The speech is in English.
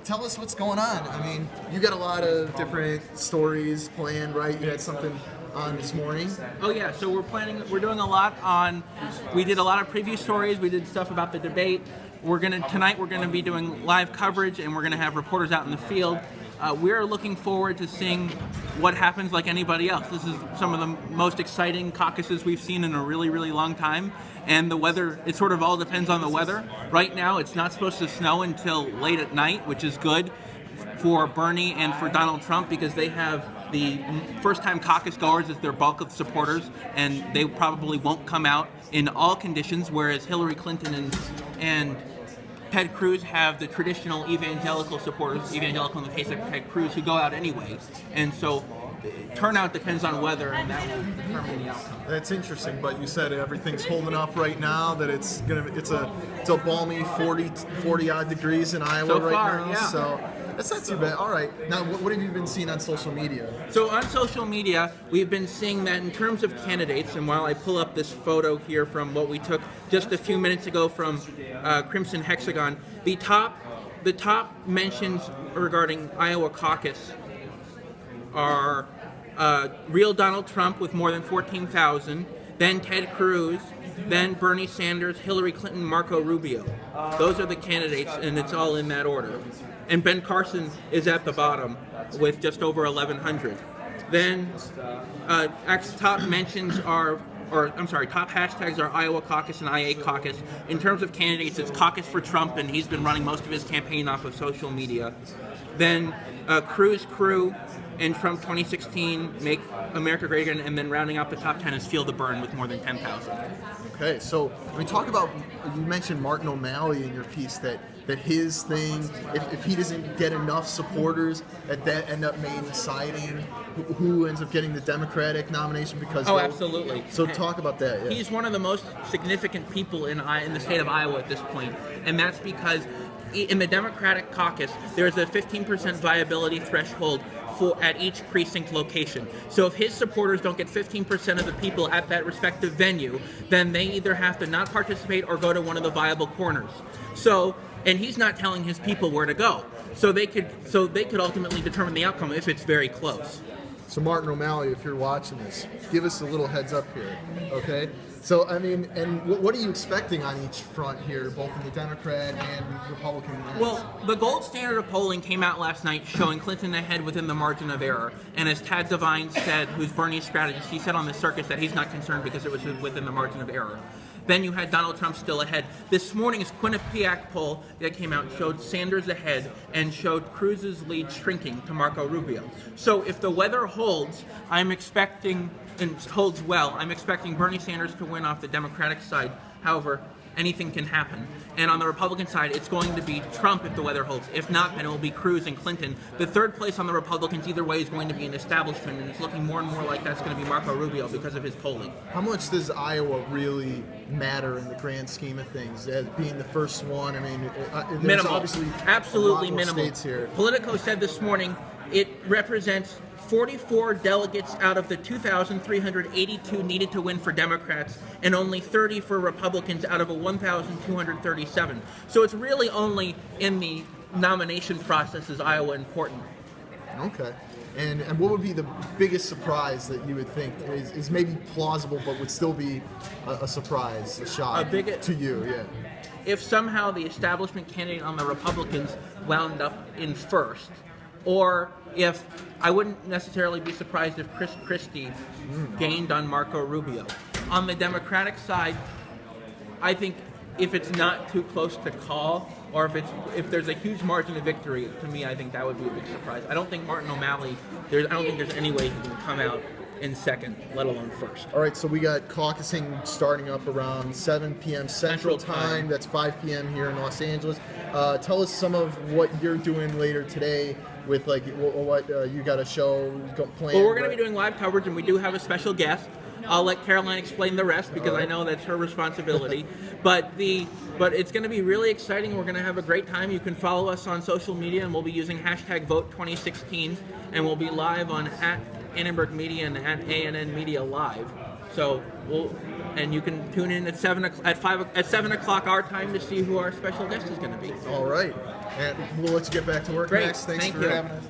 tell us what's going on. I mean, you got a lot of different stories planned, right? You had something on this morning. Oh yeah, so we're doing a lot on, we did a lot of preview stories, we did stuff about the debate. Tonight we're gonna be doing live coverage, and we're gonna have reporters out in the field. We're looking forward to seeing what happens like anybody else. This is some of the most exciting caucuses we've seen in a really, really long time. And the weather, it sort of all depends on the weather. Right now, it's not supposed to snow until late at night, which is good for Bernie and for Donald Trump, because they have the first-time caucus goers as their bulk of supporters, and they probably won't come out in all conditions, whereas Hillary Clinton and Ted Cruz have the traditional evangelical supporters, evangelical in the case of Ted Cruz, who go out anyway. And so turnout depends on weather, and that will determine the outcome. That's interesting, but you said everything's holding up right now, that it's a balmy 40 odd degrees in Iowa so right far, now. Yeah. So that's not too bad. All right. Now, what have you been seeing on social media? So on social media, we've been seeing that in terms of candidates, and while I pull up this photo here from what we took just a few minutes ago from Crimson Hexagon, the top mentions regarding Iowa Caucus are real Donald Trump with more than 14,000, then Ted Cruz, then Bernie Sanders, Hillary Clinton, Marco Rubio. Those are the candidates, and it's all in that order. And Ben Carson is at the bottom with just over 1,100. Then top mentions are, top hashtags are Iowa Caucus and IA Caucus. In terms of candidates, it's Caucus for Trump, and he's been running most of his campaign off of social media. Then Cruz Crew and Trump 2016, Make America Great Again, and then rounding out the top 10 is Feel the Burn with more than 10,000. Okay, so we talk about, you mentioned Martin O'Malley in your piece, that his thing, if he doesn't get enough supporters, that end up deciding who ends up getting the Democratic nomination because. Oh, absolutely. So talk about that. Yeah. He's one of the most significant people in the state of Iowa at this point, and that's because in the Democratic caucus, there's a 15% viability threshold at each precinct location. So if his supporters don't get 15% of the people at that respective venue, then they either have to not participate or go to one of the viable corners. So, and he's not telling his people where to go. So they could ultimately determine the outcome if it's very close. So Martin O'Malley, if you're watching this, give us a little heads up here, okay? So, I mean, and what are you expecting on each front here, both in the Democrat and Republican ends? Well, the gold standard of polling came out last night showing Clinton ahead within the margin of error. And as Tad Devine said, who's Bernie's strategist, he said on the circus that he's not concerned because it was within the margin of error. Then you had Donald Trump still ahead. This morning's Quinnipiac poll that came out showed Sanders ahead and showed Cruz's lead shrinking to Marco Rubio. So if the weather holds, I'm expecting Bernie Sanders to win off the Democratic side. However, anything can happen. And on the Republican side, it's going to be Trump if the weather holds. If not, then it will be Cruz and Clinton. The third place on the Republicans either way is going to be an establishment, and it's looking more and more like that's going to be Marco Rubio because of his polling. How much does Iowa really matter in the grand scheme of things? As being the first one, I mean, there's minimal. Obviously absolutely a lot more minimal. States here. Politico said this morning it represents 44 delegates out of the 2,382 needed to win for Democrats, and only 30 for Republicans out of a 1,237. So it's really only in the nomination process is Iowa important. Okay. And what would be the biggest surprise that you would think is maybe plausible but would still be a surprise, a shock to you? Yeah. If somehow the establishment candidate on the Republicans wound up in first, or if I wouldn't necessarily be surprised if Chris Christie gained on Marco Rubio. On the Democratic side, I think if it's not too close to call, or if there's a huge margin of victory, to me, I think that would be a big surprise. I don't think Martin O'Malley, I don't think there's any way he can come out in second, let alone first. All right, so we got caucusing starting up around 7 p.m. Central Time. That's 5 p.m. here in Los Angeles. Tell us some of what you're doing later today with what you got a show planned. Well, we're going to be doing live coverage, and we do have a special guest. I'll let Caroline explain the rest because I know that's her responsibility. But it's going to be really exciting. We're going to have a great time. You can follow us on social media, and we'll be using #Vote2016, and we'll be live on @Annenberg Media and @ANN Media Live. So and you can tune in at 7 o'clock our time to see who our special guest is going to be. All right. And we'll let you get back to work, Great. Max. Thanks Thank for you. having us.